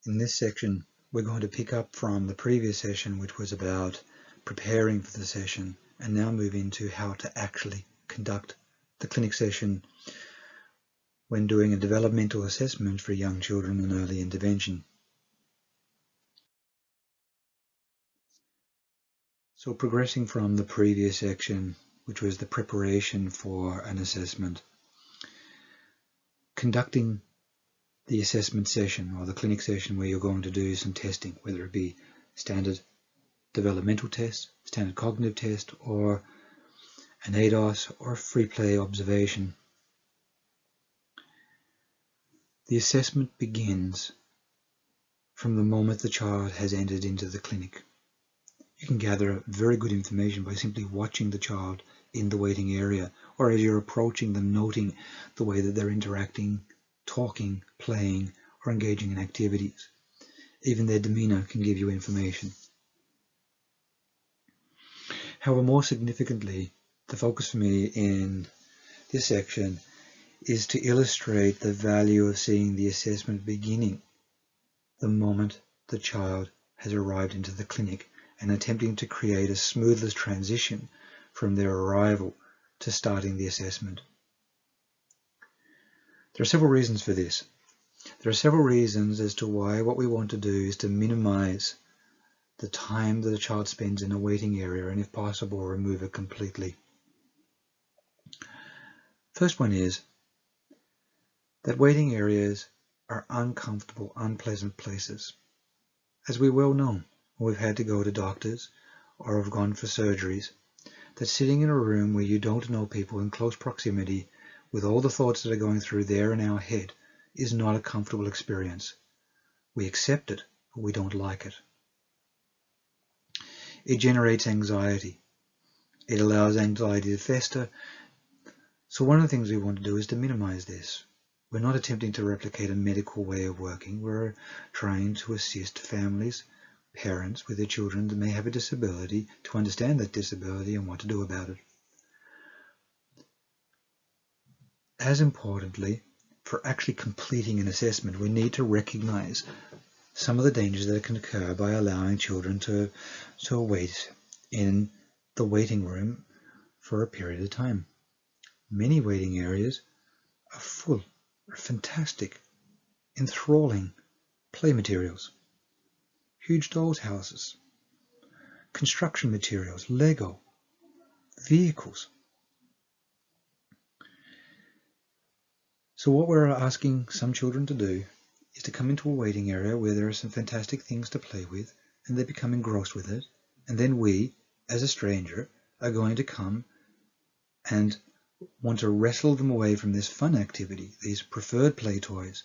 In this section, we're going to pick up from the previous session, which was about preparing for the session, and now move into how to actually conduct the clinic session when doing a developmental assessment for young children in early intervention. So progressing from the previous section, which was the preparation for an assessment, conducting the assessment session or the clinic session where you're going to do some testing, whether it be standard developmental test, standard cognitive test, or an ADOS or free play observation. The assessment begins from the moment the child has entered into the clinic. You can gather very good information by simply watching the child in the waiting area, or as you're approaching them, noting the way that they're interacting, talking, playing, or engaging in activities. Even their demeanor can give you information. However, more significantly, the focus for me in this section is to illustrate the value of seeing the assessment beginning the moment the child has arrived into the clinic and attempting to create a smoothest transition from their arrival to starting the assessment. There are several reasons for this. There are several reasons as to why what we want to do is to minimize the time that a child spends in a waiting area and, if possible, remove it completely. First one is that waiting areas are uncomfortable, unpleasant places. As we well know, we've had to go to doctors or have gone for surgeries, that sitting in a room where you don't know people in close proximity with all the thoughts that are going through there in our head is not a comfortable experience. We accept it, but we don't like it. It generates anxiety. It allows anxiety to fester. So one of the things we want to do is to minimize this. We're not attempting to replicate a medical way of working. We're trying to assist families, parents with their children that may have a disability to understand that disability and what to do about it. As importantly, for actually completing an assessment, we need to recognize some of the dangers that can occur by allowing children to wait in the waiting room for a period of time. Many waiting areas are full of fantastic, enthralling play materials, huge dolls' houses, construction materials, Lego, vehicles. So what we're asking some children to do is to come into a waiting area where there are some fantastic things to play with, and they become engrossed with it, and then we, as a stranger, are going to come and want to wrestle them away from this fun activity, these preferred play toys,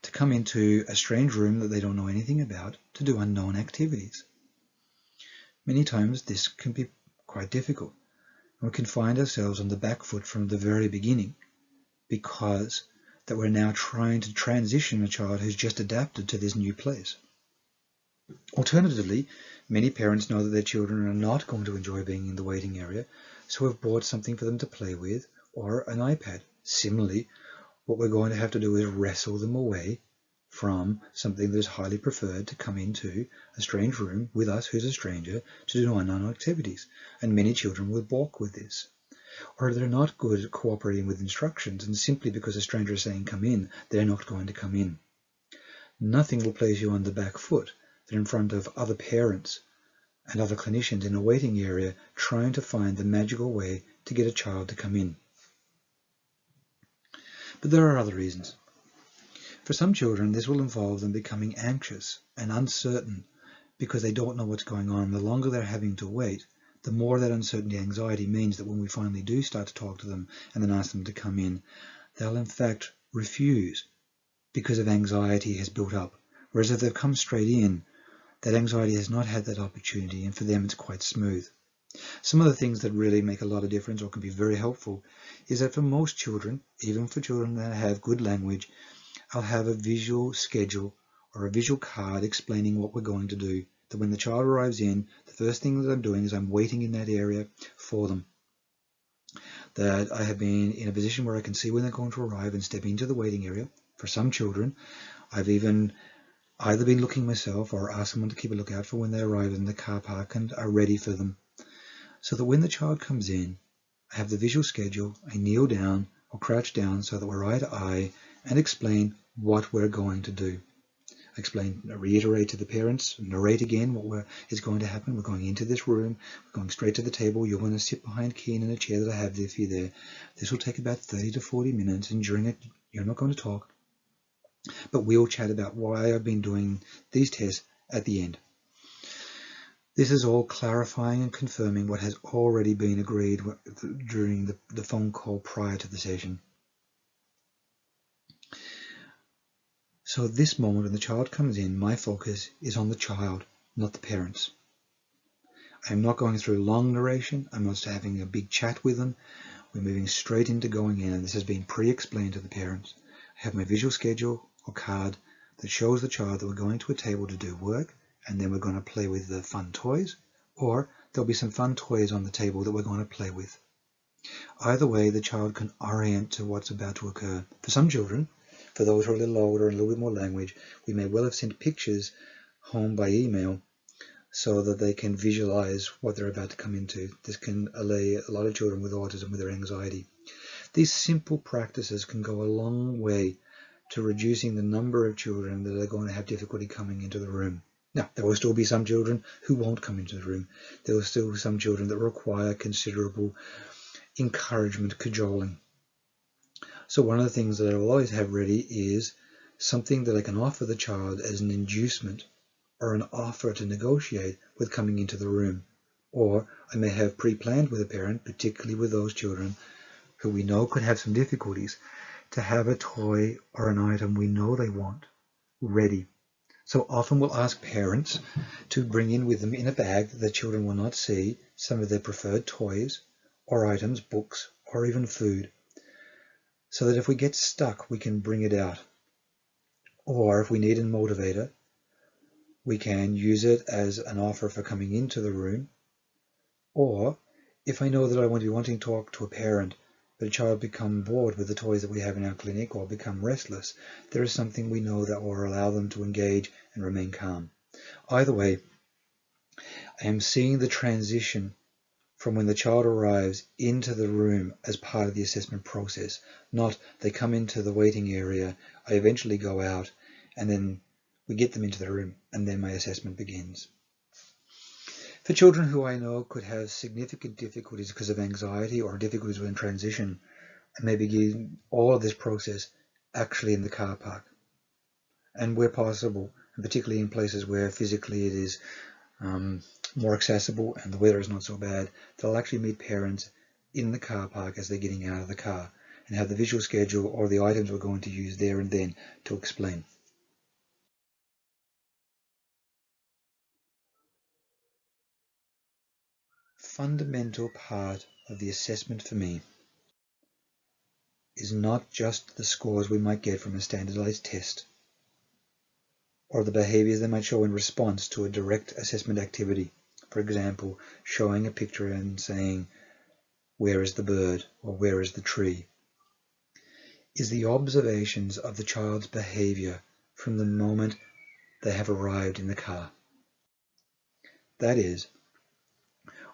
to come into a strange room that they don't know anything about to do unknown activities. Many times this can be quite difficult, and we can find ourselves on the back foot from the very beginning because that we're now trying to transition a child who's just adapted to this new place. Alternatively, many parents know that their children are not going to enjoy being in the waiting area, so have bought something for them to play with, or an iPad. Similarly, what we're going to have to do is wrestle them away from something that is highly preferred to come into a strange room with us who's a stranger to do unknown activities. And many children will balk with this. Or they're not good at cooperating with instructions, and simply because a stranger is saying come in, they're not going to come in. Nothing will place you on the back foot than in front of other parents and other clinicians in a waiting area trying to find the magical way to get a child to come in. But there are other reasons. For some children, this will involve them becoming anxious and uncertain because they don't know what's going on. The longer they're having to wait, the more that uncertainty and anxiety means that when we finally do start to talk to them and then ask them to come in, they'll in fact refuse because of anxiety has built up. Whereas if they've come straight in, that anxiety has not had that opportunity, and for them it's quite smooth. Some of the things that really make a lot of difference or can be very helpful is that for most children, even for children that have good language, I'll have a visual schedule or a visual card explaining what we're going to do. That when the child arrives in, the first thing that I'm doing is I'm waiting in that area for them. That I have been in a position where I can see when they're going to arrive and step into the waiting area. For some children, I've even either been looking myself or ask someone to keep a lookout for when they arrive in the car park and are ready for them. So that when the child comes in, I have the visual schedule, I kneel down or crouch down so that we're eye to eye and explain what we're going to do. Reiterate to the parents, narrate again what is going to happen. We're going into this room, we're going straight to the table. You're going to sit behind Keen in a chair that I have there for you there. This will take about 30 to 40 minutes, and during it, you're not going to talk. But we'll chat about why I've been doing these tests at the end. This is all clarifying and confirming what has already been agreed during the phone call prior to the session. So at this moment when the child comes in, my focus is on the child, not the parents. I'm not going through long narration. I'm not having a big chat with them. We're moving straight into going in, and this has been pre-explained to the parents. I have my visual schedule or card that shows the child that we're going to a table to do work, and then we're going to play with the fun toys, or there'll be some fun toys on the table that we're going to play with. Either way, the child can orient to what's about to occur. For some children, for those who are a little older and a little bit more language, we may well have sent pictures home by email so that they can visualize what they're about to come into. This can allay a lot of children with autism with their anxiety. These simple practices can go a long way to reducing the number of children that are going to have difficulty coming into the room. Now, there will still be some children who won't come into the room. There will still be some children that require considerable encouragement, cajoling. So one of the things that I will always have ready is something that I can offer the child as an inducement or an offer to negotiate with coming into the room. Or I may have pre-planned with a parent, particularly with those children who we know could have some difficulties, to have a toy or an item we know they want ready. So often we'll ask parents to bring in with them in a bag that the children will not see some of their preferred toys or items, books, or even food, so that if we get stuck, we can bring it out. Or if we need a motivator, we can use it as an offer for coming into the room. Or if I know that I want to be wanting to talk to a parent, but a child become bored with the toys that we have in our clinic or become restless, there is something we know that will allow them to engage and remain calm. Either way, I am seeing the transition from when the child arrives into the room as part of the assessment process, not they come into the waiting area, I eventually go out, and then we get them into the room, and then my assessment begins. For children who I know could have significant difficulties because of anxiety or difficulties with transition, I may begin all of this process actually in the car park. And where possible, and particularly in places where physically it is more accessible and the weather is not so bad, they'll actually meet parents in the car park as they're getting out of the car and have the visual schedule or the items we're going to use there and then to explain. Fundamental part of the assessment for me is not just the scores we might get from a standardized test or the behaviors they might show in response to a direct assessment activity. For example, showing a picture and saying, "Where is the bird?" or "Where is the tree?" is the observations of the child's behavior from the moment they have arrived in the car. That is,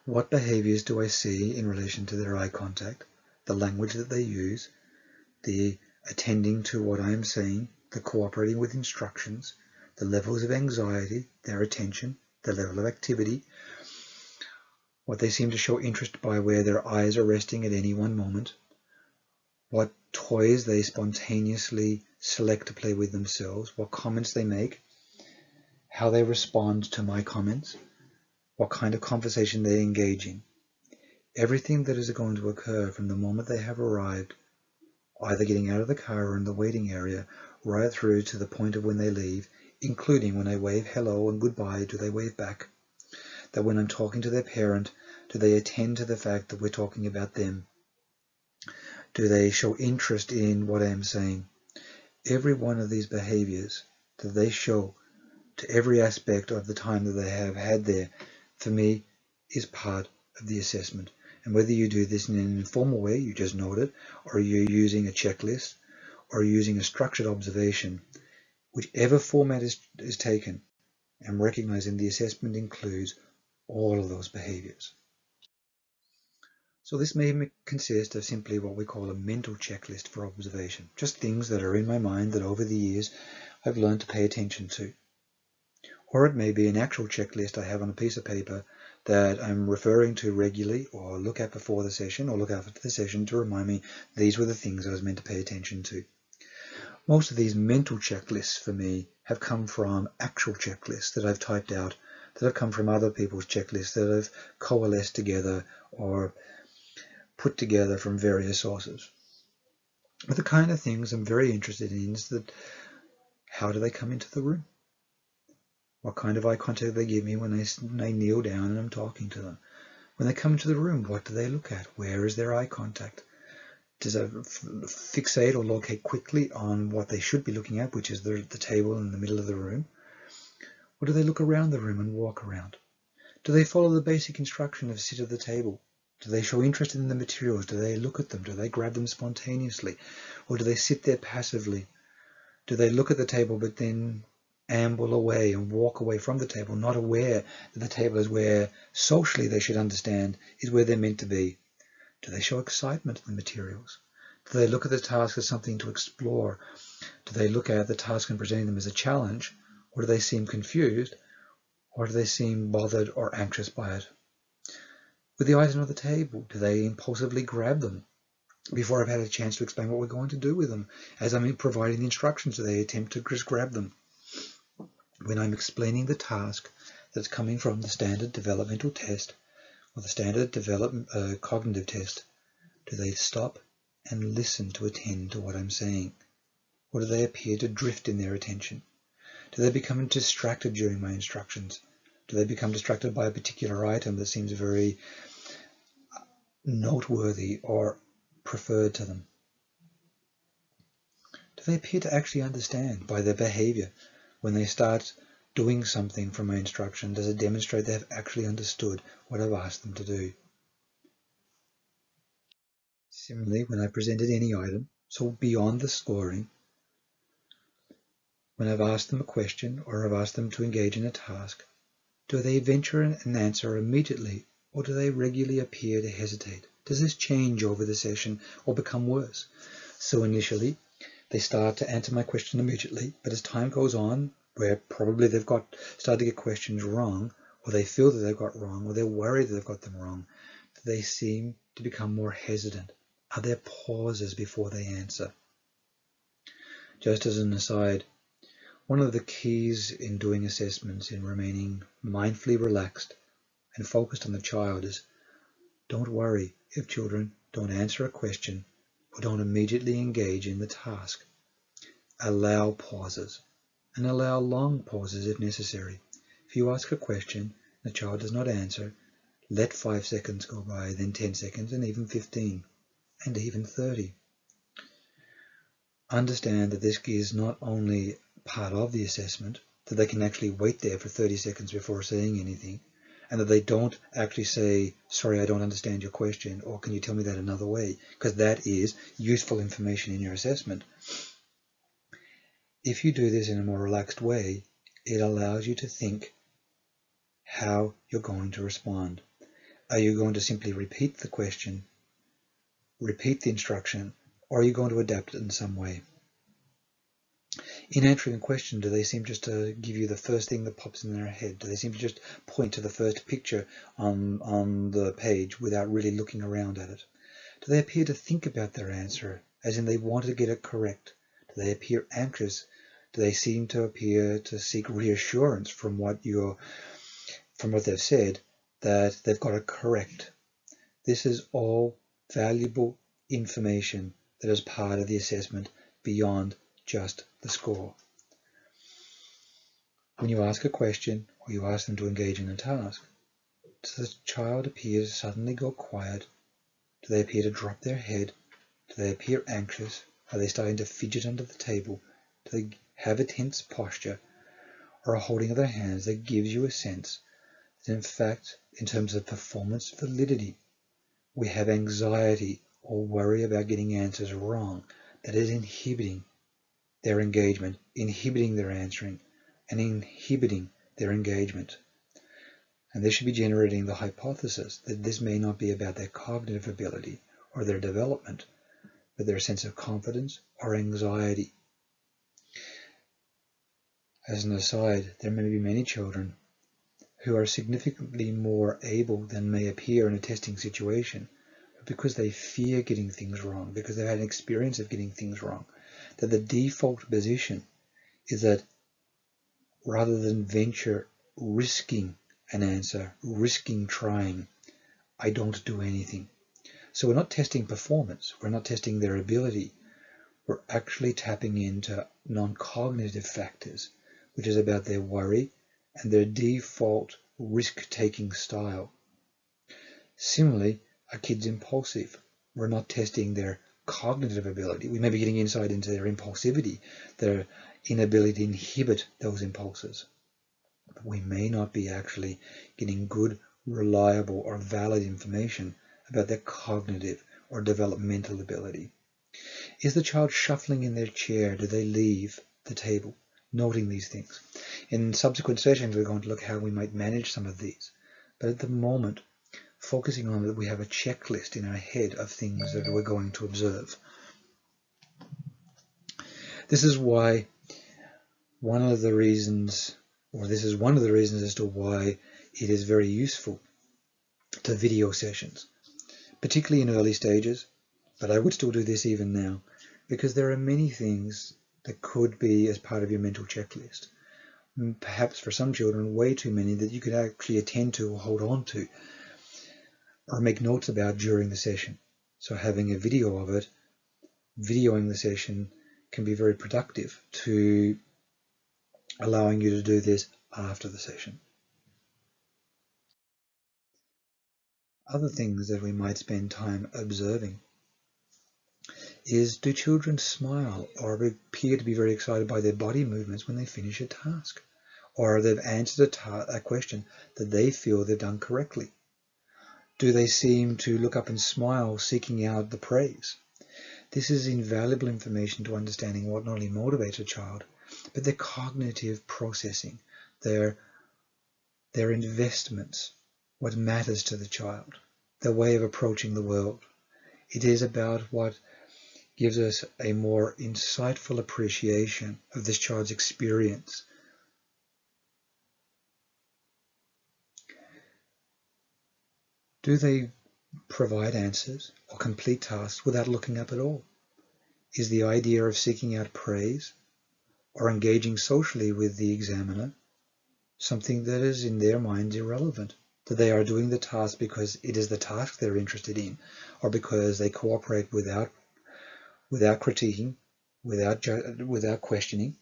what behaviors do I see in relation to their eye contact, the language that they use, the attending to what I am saying, the cooperating with instructions, the levels of anxiety, their attention, the level of activity, what they seem to show interest by where their eyes are resting at any one moment, what toys they spontaneously select to play with themselves, what comments they make, how they respond to my comments, what kind of conversation they engage in. Everything that is going to occur from the moment they have arrived, either getting out of the car or in the waiting area, right through to the point of when they leave, including when I wave hello and goodbye, do they wave back? That when I'm talking to their parent, do they attend to the fact that we're talking about them? Do they show interest in what I am saying? Every one of these behaviors that they show to every aspect of the time that they have had there, for me, is part of the assessment. And whether you do this in an informal way, you just note it, or you're using a checklist, or using a structured observation, whichever format is taken, and recognizing the assessment includes all of those behaviors. So this may consist of simply what we call a mental checklist for observation, just things that are in my mind that over the years I've learned to pay attention to. Or it may be an actual checklist I have on a piece of paper that I'm referring to regularly, or look at before the session, or look after the session to remind me these were the things I was meant to pay attention to. Most of these mental checklists for me have come from actual checklists that I've typed out, that have come from other people's checklists that I've coalesced together or put together from various sources. But the kind of things I'm very interested in is that how do they come into the room? What kind of eye contact do they give me when I kneel down and I'm talking to them? When they come into the room, what do they look at? Where is their eye contact? Does it fixate or locate quickly on what they should be looking at, which is the table in the middle of the room? Or do they look around the room and walk around? Do they follow the basic instruction of sit at the table? Do they show interest in the materials? Do they look at them? Do they grab them spontaneously? Or do they sit there passively? Do they look at the table but then amble away and walk away from the table, not aware that the table is where socially they should understand is where they're meant to be? Do they show excitement in the materials? Do they look at the task as something to explore? Do they look at the task and presenting them as a challenge? Or do they seem confused? Or do they seem bothered or anxious by it? With the items on the table, do they impulsively grab them before I've had a chance to explain what we're going to do with them? As I'm providing the instructions, do they attempt to just grab them? When I'm explaining the task that's coming from the standard developmental test or the standard cognitive test, do they stop and listen to attend to what I'm saying? Or do they appear to drift in their attention? Do they become distracted during my instructions? Do they become distracted by a particular item that seems very noteworthy or preferred to them? Do they appear to actually understand by their behavior? When they start doing something from my instruction, does it demonstrate they have actually understood what I've asked them to do? Similarly, when I presented any item, so beyond the scoring, when I've asked them a question or I've asked them to engage in a task, do they venture an answer immediately, or do they regularly appear to hesitate? Does this change over the session or become worse? So initially, they start to answer my question immediately, but as time goes on, where probably they've started to get questions wrong, or they feel that they've got wrong, or they're worried that they've got them wrong, they seem to become more hesitant. Are there pauses before they answer? Just as an aside, one of the keys in doing assessments, in remaining mindfully relaxed and focused on the child, is don't worry if children don't answer a question or don't immediately engage in the task. Allow pauses, and allow long pauses if necessary. If you ask a question and the child does not answer, let 5 seconds go by, then 10 seconds, and even 15, and even 30. Understand that this is not only part of the assessment, that they can actually wait there for 30 seconds before saying anything, and that they don't actually say, sorry, I don't understand your question, or can you tell me that another way? Because that is useful information in your assessment. If you do this in a more relaxed way, it allows you to think how you're going to respond. Are you going to simply repeat the question, repeat the instruction, or are you going to adapt it in some way? In answering a question, do they seem just to give you the first thing that pops in their head? Do they seem to just point to the first picture on the page without really looking around at it? Do they appear to think about their answer, as in they want to get it correct? Do they appear anxious? Do they seem to appear to seek reassurance from what they've said, that they've got it correct? This is all valuable information that is part of the assessment beyond just the score. When you ask a question or you ask them to engage in a task, does the child appear to suddenly go quiet? Do they appear to drop their head? Do they appear anxious? Are they starting to fidget under the table? Do they have a tense posture or a holding of their hands that gives you a sense that, in fact, in terms of performance validity, we have anxiety or worry about getting answers wrong that is inhibiting their engagement, inhibiting their answering, and inhibiting their engagement. And they should be generating the hypothesis that this may not be about their cognitive ability or their development, but their sense of confidence or anxiety. As an aside, there may be many children who are significantly more able than may appear in a testing situation, but because they fear getting things wrong, because they've had an experience of getting things wrong, that the default position is that rather than venture risking an answer, risking trying, I don't do anything. So we're not testing performance, we're not testing their ability, we're actually tapping into non-cognitive factors, which is about their worry and their default risk-taking style. Similarly, a kid's impulsive. We're not testing their cognitive ability. We may be getting insight into their impulsivity, their inability to inhibit those impulses. But we may not be actually getting good, reliable, or valid information about their cognitive or developmental ability. Is the child shuffling in their chair? Do they leave the table? Noting these things. In subsequent sessions, we're going to look at how we might manage some of these. But at the moment, focusing on that we have a checklist in our head of things that we're going to observe. This is why one of the reasons as to why it is very useful to video sessions, particularly in early stages, but I would still do this even now, because there are many things that could be as part of your mental checklist. Perhaps for some children, way too many that you could actually attend to or hold on to or make notes about during the session. So having a video of it, videoing the session, can be very productive to allowing you to do this after the session. Other things that we might spend time observing is, do children smile or appear to be very excited by their body movements when they finish a task, or they've answered a question that they feel they've done correctly? Do they seem to look up and smile, seeking out the praise? This is invaluable information to understanding what not only motivates a child, but their cognitive processing, their investments, what matters to the child, their way of approaching the world. It is about what gives us a more insightful appreciation of this child's experience. Do they provide answers or complete tasks without looking up at all? Is the idea of seeking out praise or engaging socially with the examiner something that is in their minds irrelevant? That they are doing the task because it is the task they're interested in, or because they cooperate without critiquing, without questioning,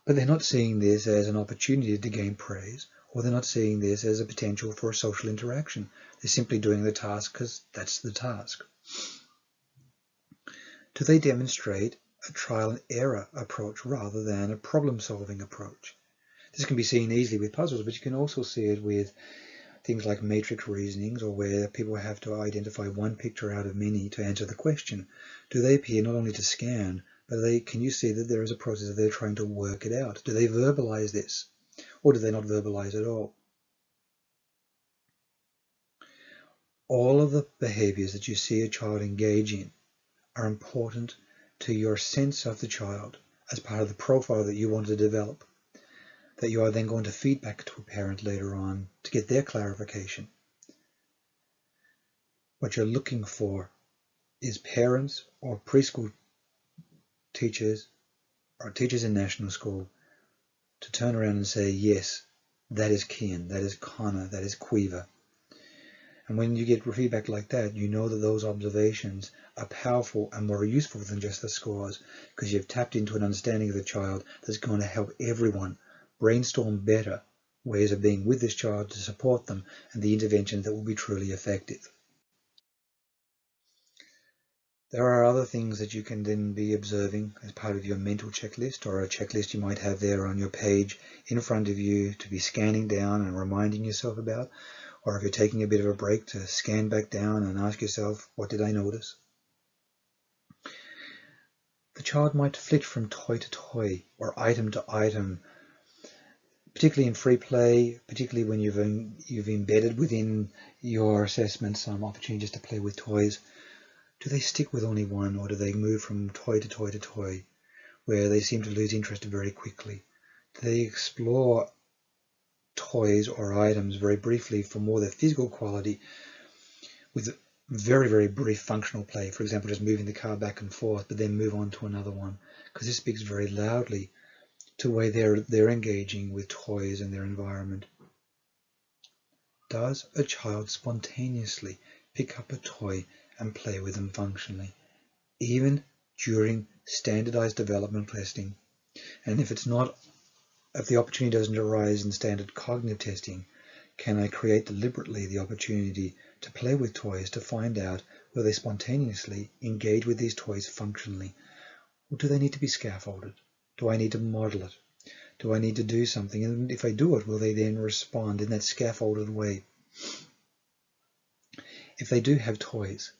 but they're not seeing this as an opportunity to gain praise, or they're not seeing this as a potential for a social interaction. They're simply doing the task because that's the task. Do they demonstrate a trial and error approach rather than a problem-solving approach? This can be seen easily with puzzles, but you can also see it with things like matrix reasonings, or where people have to identify one picture out of many to answer the question. Do they appear not only to scan, but can you see that there is a process that they're trying to work it out? Do they verbalize this, or do they not verbalize at all? All of the behaviors that you see a child engage in are important to your sense of the child as part of the profile that you want to develop, that you are then going to feed back to a parent later on to get their clarification. What you're looking for is parents or preschool teachers or teachers in national school to turn around and say, yes, that is Kian, that is Connor, that is Quiva. And when you get feedback like that, you know that those observations are powerful and more useful than just the scores, because you've tapped into an understanding of the child that's going to help everyone brainstorm better ways of being with this child to support them and the interventions that will be truly effective. There are other things that you can then be observing as part of your mental checklist, or a checklist you might have there on your page in front of you to be scanning down and reminding yourself about, or if you're taking a bit of a break, to scan back down and ask yourself, what did I notice? the child might flit from toy to toy or item to item, particularly in free play, particularly when you've embedded within your assessment some opportunities to play with toys. Do they stick with only one, or do they move from toy to toy to toy, where they seem to lose interest very quickly? Do they explore toys or items very briefly for more their physical quality with very, very brief functional play, for example, just moving the car back and forth, but then move on to another one? Because this speaks very loudly to the way they're engaging with toys and their environment. Does a child spontaneously pick up a toy and play with them functionally, even during standardized developmental testing? And if the opportunity doesn't arise in standard cognitive testing, can I create deliberately the opportunity to play with toys to find out whether they spontaneously engage with these toys functionally? Or do they need to be scaffolded? Do I need to model it? Do I need to do something? And if I do it, will they then respond in that scaffolded way? If they do have toys,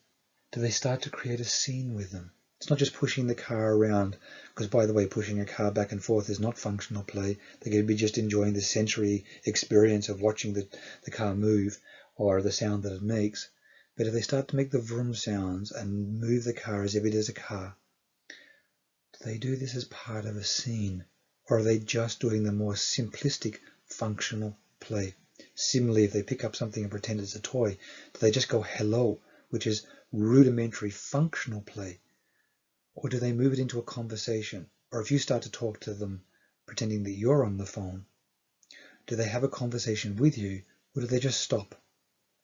do they start to create a scene with them? It's not just pushing the car around, because, by the way, pushing a car back and forth is not functional play. They're going to be just enjoying the sensory experience of watching the car move or the sound that it makes. But if they start to make the vroom sounds and move the car as if it is a car, do they do this as part of a scene, or are they just doing the more simplistic functional play? Similarly, if they pick up something and pretend it's a toy, do they just go hello, which is rudimentary functional play? Or do they move it into a conversation? Or if you start to talk to them pretending that you're on the phone, do they have a conversation with you, or do they just stop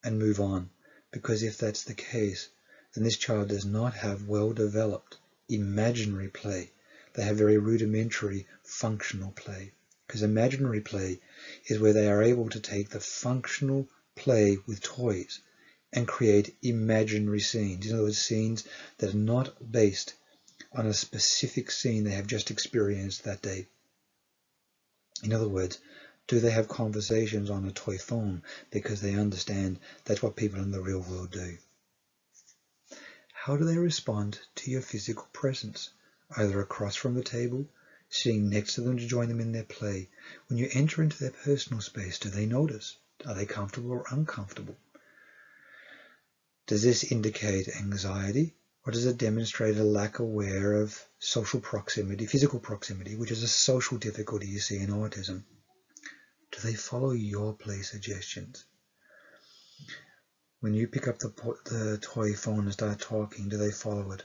and move on? Because if that's the case, then this child does not have well-developed imaginary play. They have very rudimentary functional play. Because imaginary play is where they are able to take the functional play with toys and create imaginary scenes. In other words, scenes that are not based on a specific scene they have just experienced that day. In other words, do they have conversations on a toy phone because they understand that's what people in the real world do? How do they respond to your physical presence, either across from the table, sitting next to them to join them in their play? When you enter into their personal space, do they notice? Are they comfortable or uncomfortable? Does this indicate anxiety, or does it demonstrate a lack aware of social proximity, physical proximity, which is a social difficulty you see in autism? Do they follow your play suggestions? When you pick up the toy phone and start talking, do they follow it?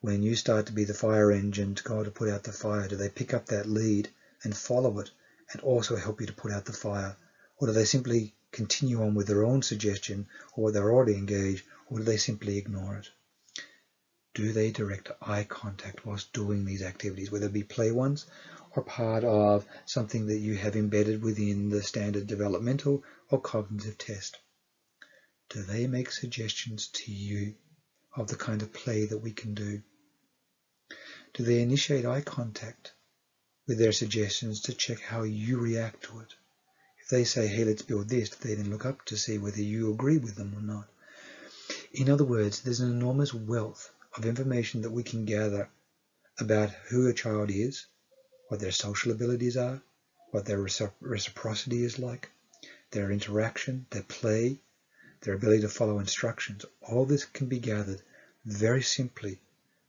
When you start to be the fire engine to go to put out the fire, do they pick up that lead and follow it and also help you to put out the fire? Or do they simply continue on with their own suggestion, or they're already engaged, or do they simply ignore it? Do they direct eye contact whilst doing these activities, whether it be play ones or part of something that you have embedded within the standard developmental or cognitive test? Do they make suggestions to you of the kind of play that we can do? Do they initiate eye contact with their suggestions to check how you react to it? If they say, hey, let's build this, do they then look up to see whether you agree with them or not? In other words, there's an enormous wealth of information that we can gather about who a child is, what their social abilities are, what their reciprocity is like, their interaction, their play, their ability to follow instructions. All this can be gathered very simply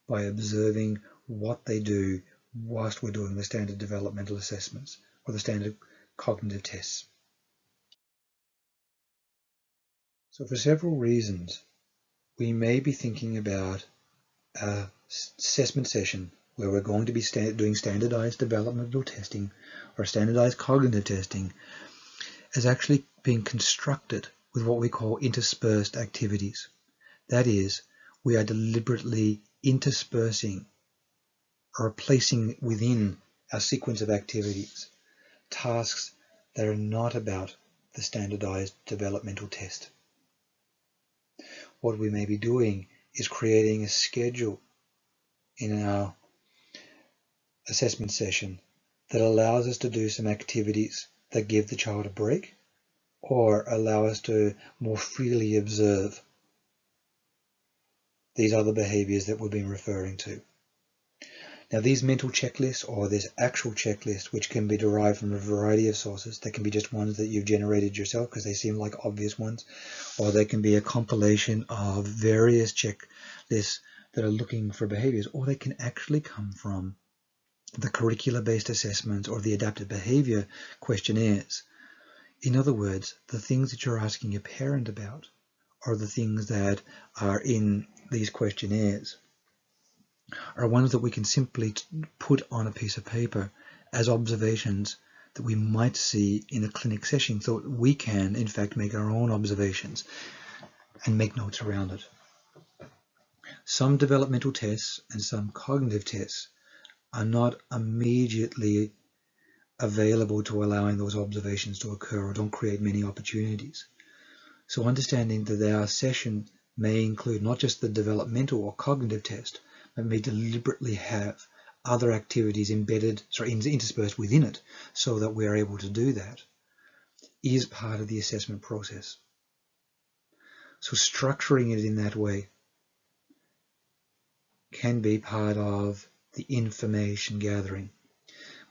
by observing what they do whilst we're doing the standard developmental assessments or the standard cognitive tests. So for several reasons, we may be thinking about an assessment session where we're going to be doing standardized developmental testing or standardized cognitive testing as actually being constructed with what we call interspersed activities. That is, we are deliberately interspersing or placing within our sequence of activities tasks that are not about the standardized developmental test. What we may be doing is creating a schedule in our assessment session that allows us to do some activities that give the child a break or allow us to more freely observe these other behaviors that we've been referring to. Now these mental checklists, or this actual checklist, which can be derived from a variety of sources, they can be just ones that you've generated yourself because they seem like obvious ones, or they can be a compilation of various checklists that are looking for behaviors, or they can actually come from the curricular-based assessments or the adaptive behavior questionnaires. In other words, the things that you're asking your parent about are the things that are in these questionnaires are ones that we can simply put on a piece of paper as observations that we might see in a clinic session, so we can in fact make our own observations and make notes around it. Some developmental tests and some cognitive tests are not immediately available to allowing those observations to occur, or don't create many opportunities. So understanding that our session may include not just the developmental or cognitive test, but may deliberately have other activities interspersed within it, so that we are able to do that, is part of the assessment process. So structuring it in that way can be part of the information gathering.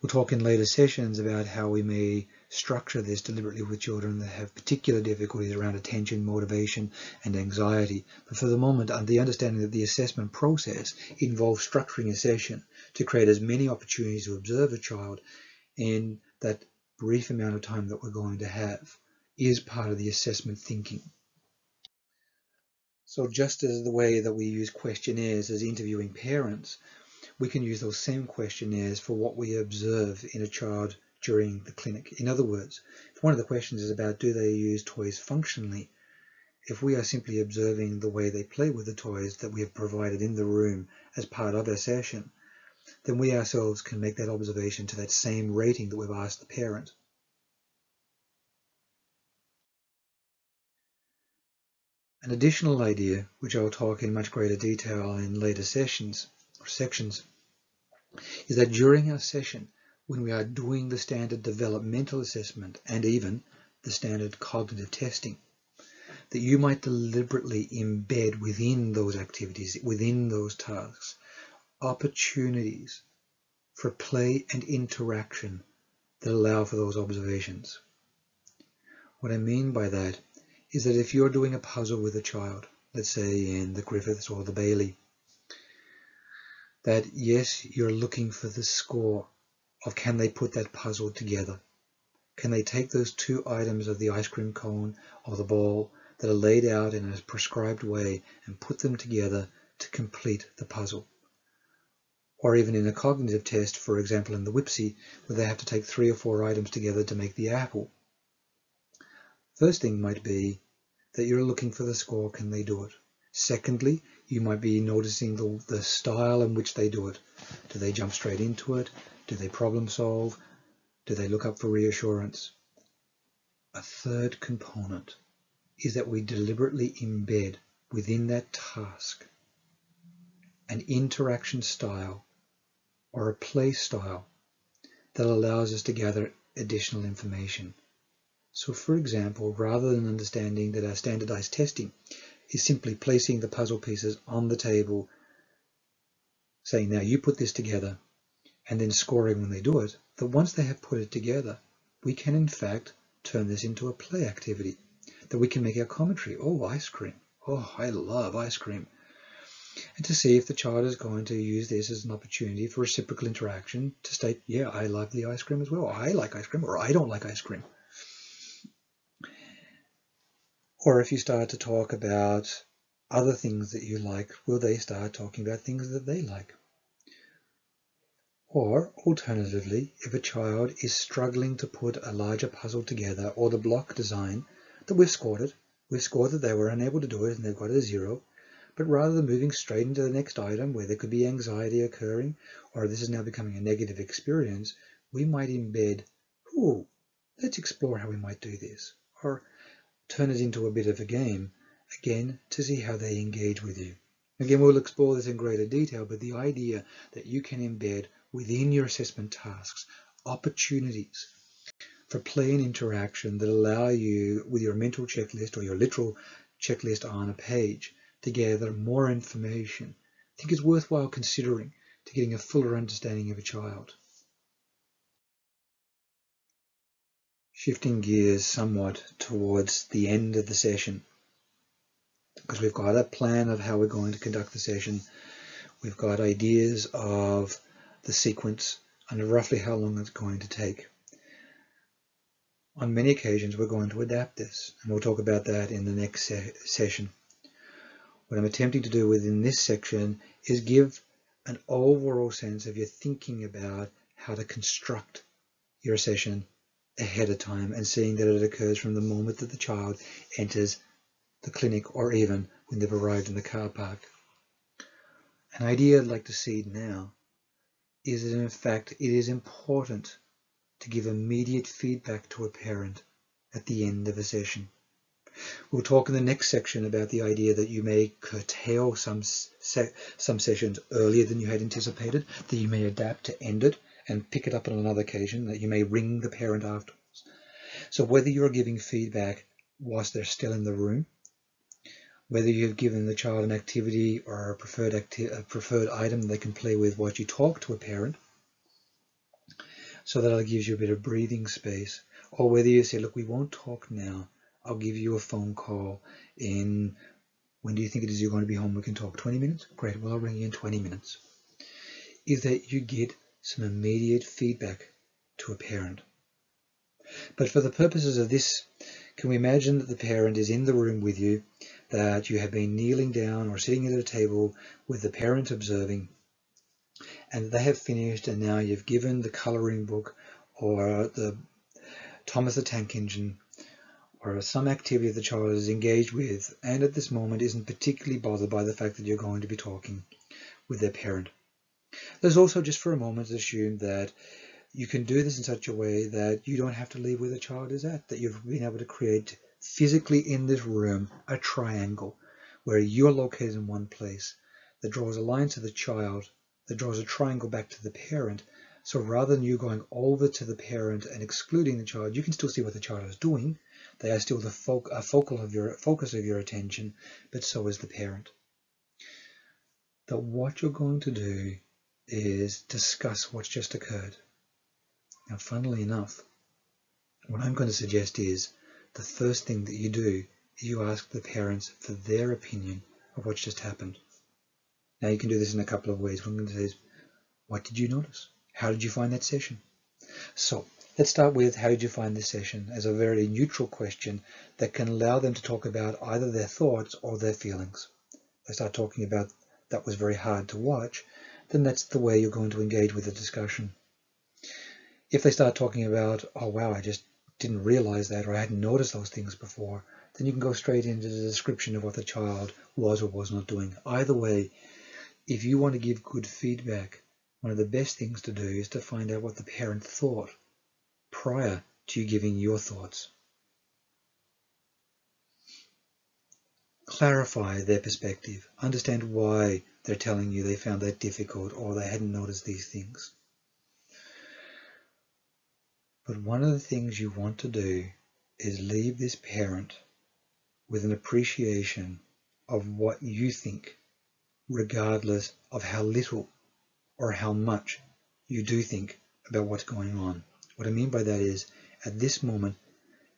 We'll talk in later sessions about how we may structure this deliberately with children that have particular difficulties around attention, motivation, and anxiety. But for the moment, the understanding that the assessment process involves structuring a session to create as many opportunities to observe a child in that brief amount of time that we're going to have is part of the assessment thinking. So just as the way that we use questionnaires as interviewing parents, we can use those same questionnaires for what we observe in a child during the clinic. In other words, if one of the questions is about do they use toys functionally, if we are simply observing the way they play with the toys that we have provided in the room as part of our session, then we ourselves can make that observation to that same rating that we've asked the parent. An additional idea, which I'll talk in much greater detail in later sessions or sections, is that during our session, when we are doing the standard developmental assessment and even the standard cognitive testing, that you might deliberately embed within those activities, within those tasks, opportunities for play and interaction that allow for those observations. What I mean by that is that if you're doing a puzzle with a child, let's say in the Griffiths or the Bailey, that yes, you're looking for the score of can they put that puzzle together? Can they take those two items of the ice cream cone or the ball that are laid out in a prescribed way and put them together to complete the puzzle? Or even in a cognitive test, for example in the WIPSI, where they have to take 3 or 4 items together to make the apple. First thing might be that you're looking for the score, can they do it? Secondly, you might be noticing the style in which they do it. Do they jump straight into it? Do they problem solve? Do they look up for reassurance? A third component is that we deliberately embed within that task an interaction style or a play style that allows us to gather additional information. So for example, rather than understanding that our standardized testing is simply placing the puzzle pieces on the table, saying now you put this together, and then scoring when they do it, that once they have put it together, we can in fact turn this into a play activity, that we can make our commentary. Oh, ice cream. Oh, I love ice cream. And to see if the child is going to use this as an opportunity for reciprocal interaction to state, yeah, I love the ice cream as well. I like ice cream, or I don't like ice cream. Or if you start to talk about other things that you like, will they start talking about things that they like? Or alternatively, if a child is struggling to put a larger puzzle together, or the block design, that we've scored that they were unable to do it and they've got a 0, but rather than moving straight into the next item where there could be anxiety occurring, or this is now becoming a negative experience, we might embed, let's explore how we might do this, or turn it into a bit of a game, again, to see how they engage with you. Again, we'll explore this in greater detail, but the idea that you can embed within your assessment tasks opportunities for play and interaction that allow you, with your mental checklist or your literal checklist on a page, to gather more information, I think is worthwhile considering, to getting a fuller understanding of a child. Shifting gears somewhat towards the end of the session, because we've got a plan of how we're going to conduct the session. We've got ideas of the sequence and roughly how long it's going to take. On many occasions we're going to adapt this, and we'll talk about that in the next session. What I'm attempting to do within this section is give an overall sense of your thinking about how to construct your session ahead of time, and seeing that it occurs from the moment that the child enters the clinic, or even when they've arrived in the car park. An idea I'd like to seed now is that in fact it is important to give immediate feedback to a parent at the end of a session. We'll talk in the next section about the idea that you may curtail some sessions earlier than you had anticipated, that you may adapt to end it and pick it up on another occasion, that you may ring the parent afterwards. So whether you're giving feedback whilst they're still in the room, whether you've given the child an activity or a preferred item they can play with while you talk to a parent, so that it gives you a bit of breathing space, or whether you say, look, we won't talk now, I'll give you a phone call in, when do you think it is you're going to be home, we can talk, 20 minutes? Great, well, I'll ring you in 20 minutes. Is that you get some immediate feedback to a parent. But for the purposes of this, can we imagine that the parent is in the room with you, that you have been kneeling down or sitting at a table with the parent observing, and they have finished, and now you've given the colouring book or the Thomas the Tank Engine or some activity the child is engaged with, and at this moment isn't particularly bothered by the fact that you're going to be talking with their parent. There's also, just for a moment, assume that you can do this in such a way that you don't have to leave where the child is at, that you've been able to create physically in this room a triangle where you're located in one place that draws a line to the child, that draws a triangle back to the parent. So rather than you going over to the parent and excluding the child, you can still see what the child is doing. They are still the focus of your attention, but so is the parent. That what you're going to do is discuss what's just occurred. Now, funnily enough, what I'm going to suggest is the first thing that you do is you ask the parents for their opinion of what's just happened. Now, you can do this in a couple of ways. What I'm going to say is, what did you notice? How did you find that session? So let's start with, how did you find this session, as a very neutral question that can allow them to talk about either their thoughts or their feelings. They start talking about, that was very hard to watch, then that's the way you're going to engage with the discussion. If they start talking about, oh wow, I just didn't realize that, or I hadn't noticed those things before, then you can go straight into the description of what the child was or was not doing. Either way, if you want to give good feedback, one of the best things to do is to find out what the parent thought prior to you giving your thoughts. Clarify their perspective. Understand why they're telling you they found that difficult or they hadn't noticed these things. But one of the things you want to do is leave this parent with an appreciation of what you think, regardless of how little or how much you do think about what's going on. What I mean by that is, at this moment,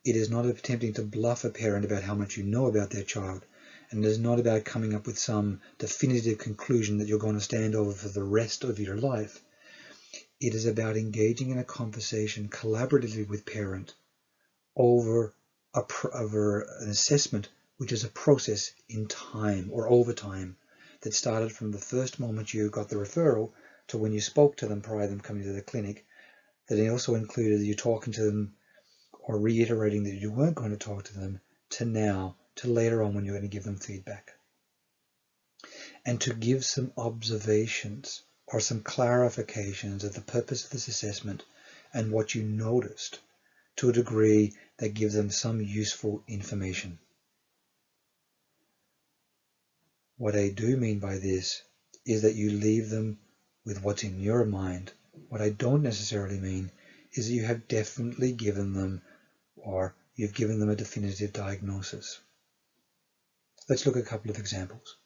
it is not attempting to bluff a parent about how much you know about their child, and it is not about coming up with some definitive conclusion that you're going to stand over for the rest of your life. It is about engaging in a conversation collaboratively with parent over an assessment, which is a process in time or over time that started from the first moment you got the referral to when you spoke to them prior to them coming to the clinic, that it also included you talking to them or reiterating that you weren't going to talk to them, to now, to later on when you're going to give them feedback. And to give some observations or some clarifications of the purpose of this assessment and what you noticed, to a degree that gives them some useful information. What I do mean by this is that you leave them with what's in your mind. What I don't necessarily mean is that you have definitely given them, or you've given them, a definitive diagnosis. Let's look at a couple of examples.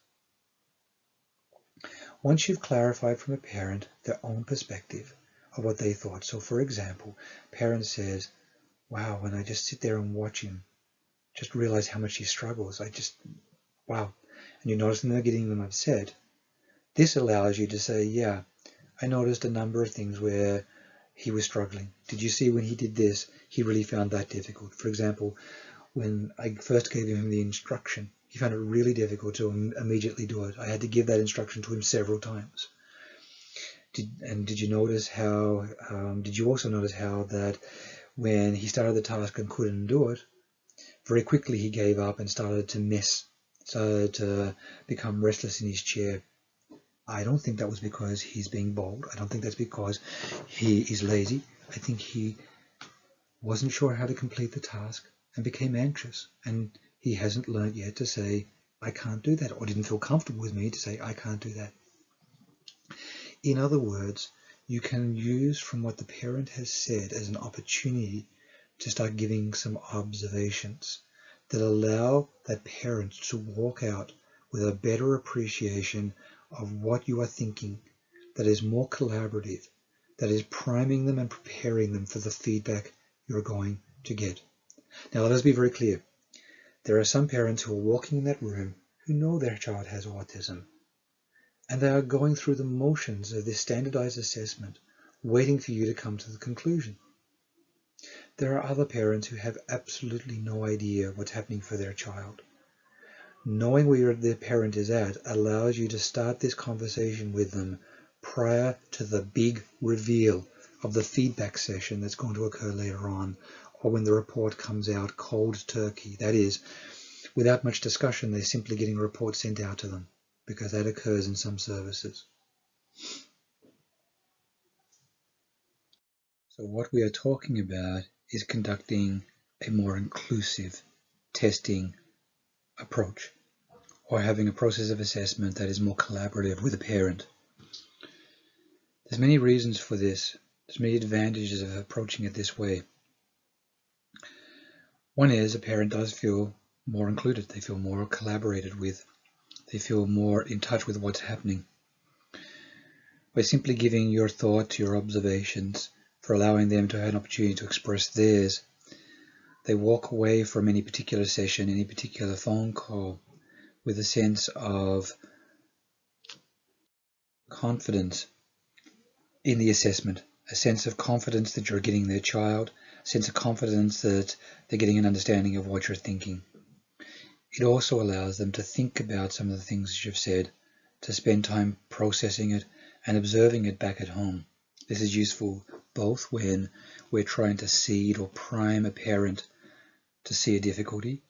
Once you've clarified from a parent their own perspective of what they thought. So for example, parent says, wow, when I just sit there and watch him, just realize how much he struggles. Wow. And you notice them they're getting them upset. This allows you to say, yeah, I noticed a number of things where he was struggling. Did you see when he did this, he really found that difficult? For example, when I first gave him the instruction, he found it really difficult to immediately do it. I had to give that instruction to him several times. Did you notice how, did you also notice how that when he started the task and couldn't do it, very quickly he gave up and started to become restless in his chair? I don't think that was because he's being bold. I don't think that's because he is lazy. I think he wasn't sure how to complete the task and became anxious. And he hasn't learned yet to say, I can't do that, or didn't feel comfortable with me to say, I can't do that. In other words, you can use from what the parent has said as an opportunity to start giving some observations that allow that parent to walk out with a better appreciation of what you are thinking, that is more collaborative, that is priming them and preparing them for the feedback you're going to get. Now, let us be very clear. There are some parents who are walking in that room who know their child has autism, and they are going through the motions of this standardized assessment, waiting for you to come to the conclusion. There are other parents who have absolutely no idea what's happening for their child. Knowing where the parent is at allows you to start this conversation with them prior to the big reveal of the feedback session that's going to occur later on, or when the report comes out cold turkey. That is, without much discussion, they're simply getting a report sent out to them, because that occurs in some services. So what we are talking about is conducting a more inclusive testing approach, or having a process of assessment that is more collaborative with a parent. There's many reasons for this. There's many advantages of approaching it this way. One is a parent does feel more included. They feel more collaborated with. They feel more in touch with what's happening. By simply giving your thoughts, your observations, for allowing them to have an opportunity to express theirs, they walk away from any particular session, any particular phone call, with a sense of confidence in the assessment, a sense of confidence that you're getting their child, a sense of confidence that they're getting an understanding of what you're thinking. It also allows them to think about some of the things that you've said, to spend time processing it and observing it back at home. This is useful both when we're trying to seed or prime a parent to see a difficulty,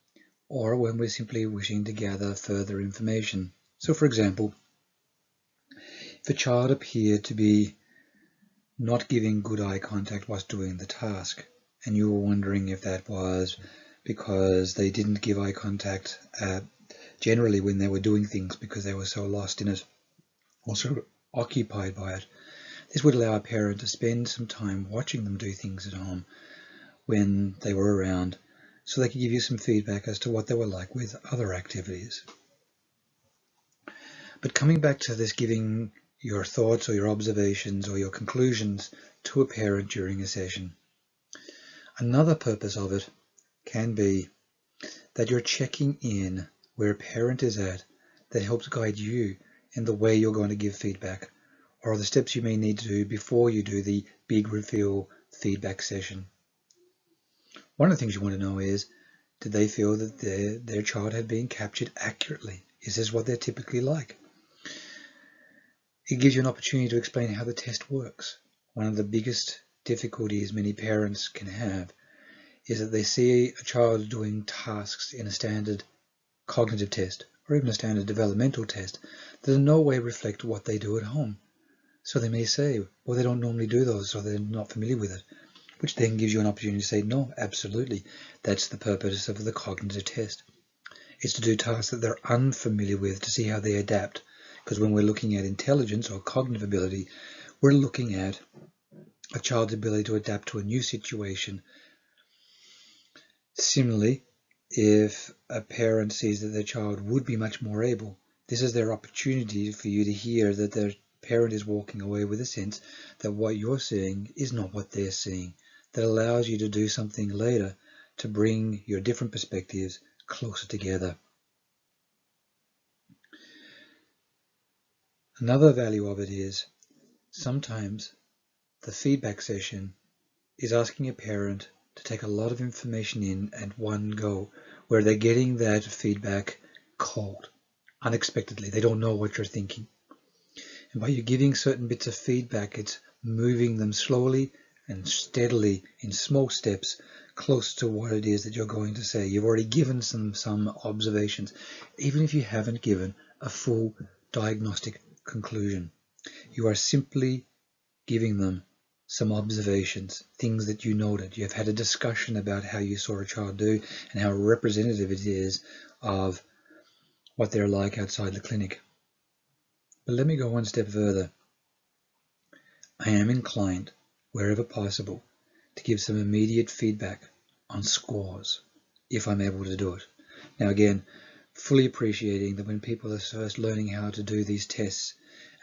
or when we're simply wishing to gather further information. So for example, if a child appeared to be not giving good eye contact whilst doing the task, and you were wondering if that was because they didn't give eye contact generally when they were doing things because they were so lost in it, or so occupied by it, this would allow a parent to spend some time watching them do things at home when they were around, so they could give you some feedback as to what they were like with other activities. But coming back to this, giving your thoughts or your observations or your conclusions to a parent during a session, another purpose of it can be that you're checking in where a parent is at, that helps guide you in the way you're going to give feedback, or the steps you may need to do before you do the big reveal feedback session. One of the things you want to know is, did they feel that their child had been captured accurately? Is this what they're typically like? It gives you an opportunity to explain how the test works. One of the biggest difficulties many parents can have is that they see a child doing tasks in a standard cognitive test, or even a standard developmental test, that in no way reflect what they do at home. So they may say, well, they don't normally do those, so they're not familiar with it, which then gives you an opportunity to say, no, absolutely, that's the purpose of the cognitive test. It's to do tasks that they're unfamiliar with, to see how they adapt. Because when we're looking at intelligence or cognitive ability, we're looking at a child's ability to adapt to a new situation. Similarly, if a parent sees that their child would be much more able, This is their opportunity for you to hear that their parent is walking away with a sense that what you're seeing is not what they're seeing. That allows you to do something later to bring your different perspectives closer together. Another value of it is sometimes the feedback session is asking a parent to take a lot of information in at one go, where they're getting that feedback cold, unexpectedly. They don't know what you're thinking. And by you giving certain bits of feedback, it's moving them slowly and steadily in small steps close to what it is that you're going to say. You've already given some observations, even if you haven't given a full diagnostic conclusion. You are simply giving them some observations, things that you noted. You've had a discussion about how you saw a child do and how representative it is of what they're like outside the clinic. But let me go one step further. I am inclined, wherever possible, to give some immediate feedback on scores, if I'm able to do it. Now again, fully appreciating that when people are first learning how to do these tests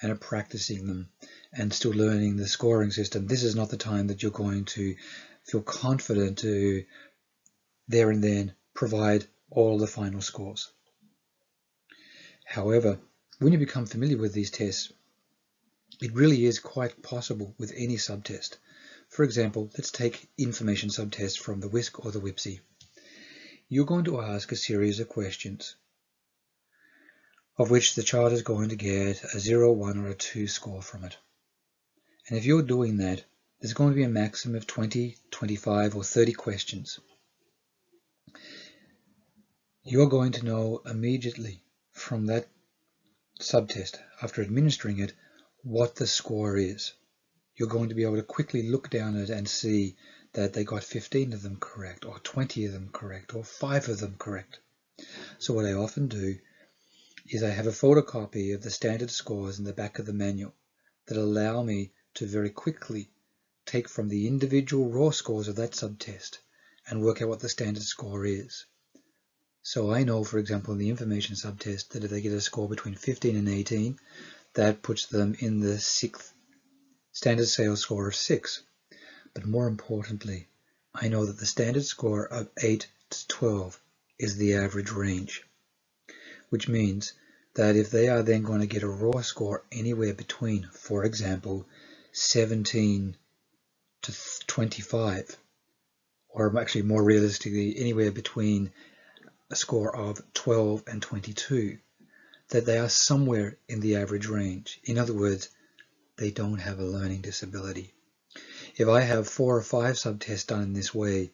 and are practicing them and still learning the scoring system, this is not the time that you're going to feel confident to there and then provide all the final scores. However, when you become familiar with these tests, it really is quite possible with any subtest. For example, let's take information subtests from the WISC or the WIPSI. You're going to ask a series of questions of which the child is going to get a 0, 1 or a 2 score from it. And if you're doing that, there's going to be a maximum of 20, 25 or 30 questions. You're going to know immediately from that subtest, after administering it, what the score is. You're going to be able to quickly look down at it and see that they got 15 of them correct, or 20 of them correct, or 5 of them correct. So what I often do is I have a photocopy of the standard scores in the back of the manual that allow me to very quickly take from the individual raw scores of that subtest and work out what the standard score is. So I know, for example, in the information subtest, that if they get a score between 15 and 18, that puts them in the 6th standard sales score of 6. But more importantly, I know that the standard score of 8 to 12 is the average range, which means that if they are then going to get a raw score anywhere between, for example, 17 to 25, or actually more realistically, anywhere between a score of 12 and 22, that they are somewhere in the average range. In other words, they don't have a learning disability. If I have 4 or 5 subtests done in this way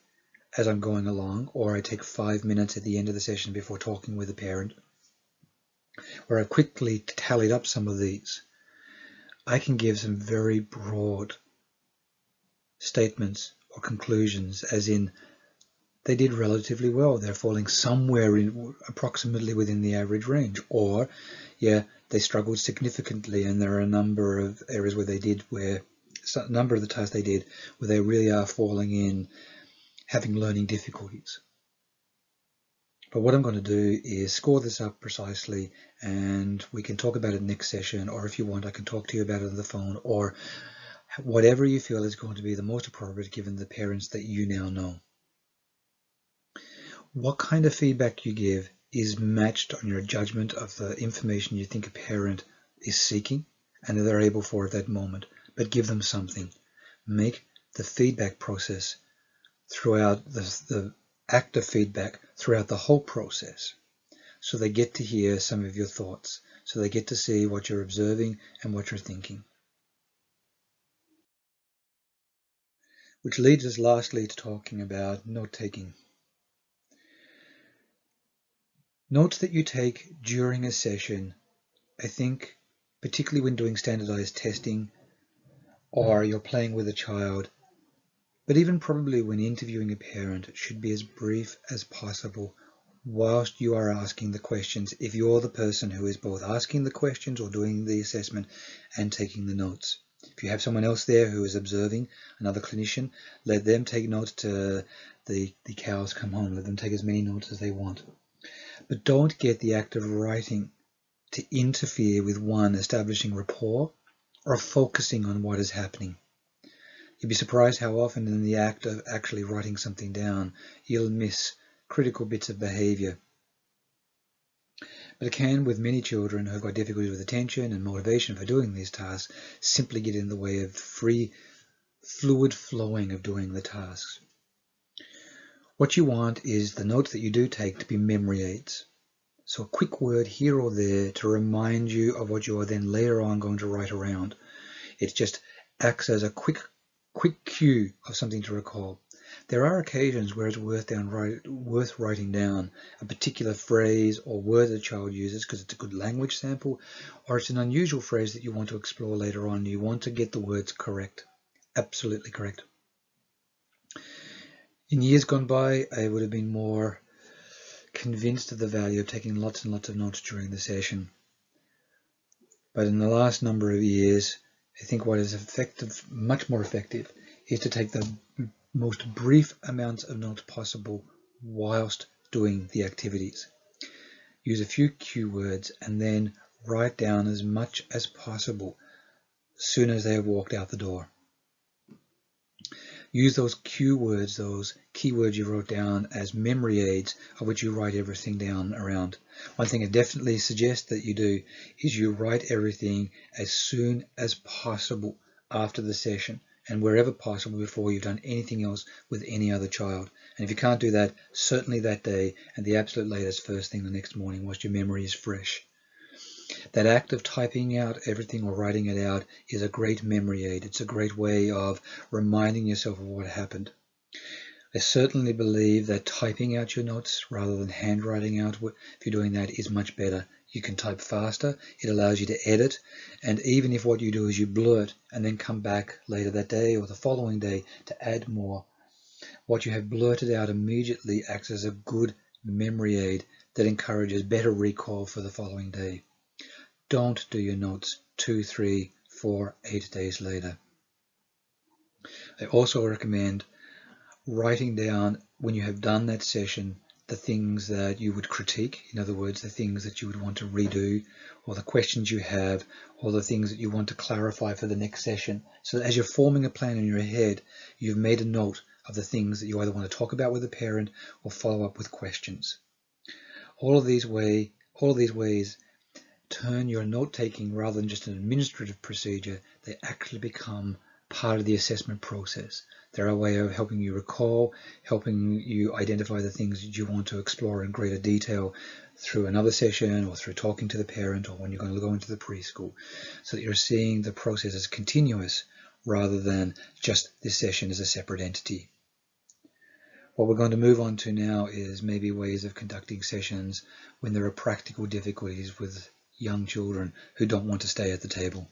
as I'm going along, or I take 5 minutes at the end of the session before talking with a parent, where I quickly tallied up some of these, I can give some very broad statements or conclusions, as in, they did relatively well, they're falling somewhere in approximately within the average range, or yeah, they struggled significantly and there are a number of areas where they did, where a number of the tasks they did where they really are falling in, having learning difficulties. But what I'm going to do is score this up precisely, and we can talk about it next session, or if you want I can talk to you about it on the phone, or whatever you feel is going to be the most appropriate given the parents that you now know. What kind of feedback you give is matched on your judgment of the information you think a parent is seeking and that they're able for at that moment, but give them something. Make the feedback process throughout the active feedback throughout the whole process, so they get to hear some of your thoughts, so they get to see what you're observing and what you're thinking. Which leads us lastly to talking about note-taking. Notes that you take during a session, I think, particularly when doing standardized testing or you're playing with a child, but even probably when interviewing a parent, should be as brief as possible whilst you are asking the questions, if you're the person who is both asking the questions or doing the assessment and taking the notes. If you have someone else there who is observing, another clinician, let them take notes till the cows come home. Let them take as many notes as they want. But don't get the act of writing to interfere with one establishing rapport or focusing on what is happening. You'd be surprised how often in the act of actually writing something down, you'll miss critical bits of behavior. But it can, with many children who've got difficulties with attention and motivation for doing these tasks, simply get in the way of free, fluid flowing of doing the tasks. What you want is the notes that you do take to be memory aids. So a quick word here or there to remind you of what you are then later on going to write around. It just acts as a quick cue of something to recall. There are occasions where it's worth writing down a particular phrase or word that a child uses because it's a good language sample, or it's an unusual phrase that you want to explore later on. You want to get the words correct, absolutely correct. In years gone by, I would have been more convinced of the value of taking lots and lots of notes during the session. But in the last number of years, I think what is effective, much more effective, is to take the most brief amounts of notes possible whilst doing the activities. Use a few cue words and then write down as much as possible as soon as they have walked out the door. Use those cue words, those keywords you wrote down, as memory aids of which you write everything down around. One thing I definitely suggest that you do is you write everything as soon as possible after the session, and wherever possible before you've done anything else with any other child. And if you can't do that, certainly that day, and the absolute latest first thing the next morning whilst your memory is fresh. That act of typing out everything or writing it out is a great memory aid. It's a great way of reminding yourself of what happened. I certainly believe that typing out your notes rather than handwriting out, if you're doing that, is much better. You can type faster, it allows you to edit, and even if what you do is you blurt and then come back later that day or the following day to add more, what you have blurted out immediately acts as a good memory aid that encourages better recall for the following day. Don't do your notes 2, 3, 4, 8 days later. I also recommend writing down, when you have done that session, the things that you would critique. In other words, the things that you would want to redo, or the questions you have, or the things that you want to clarify for the next session. So that as you're forming a plan in your head, you've made a note of the things that you either want to talk about with the parent or follow up with questions. All of these ways turn your note-taking, rather than just an administrative procedure, they actually become part of the assessment process. They're a way of helping you recall, helping you identify the things that you want to explore in greater detail through another session or through talking to the parent or when you're going to go into the preschool, so that you're seeing the process as continuous rather than just this session as a separate entity. What we're going to move on to now is maybe ways of conducting sessions when there are practical difficulties with young children who don't want to stay at the table.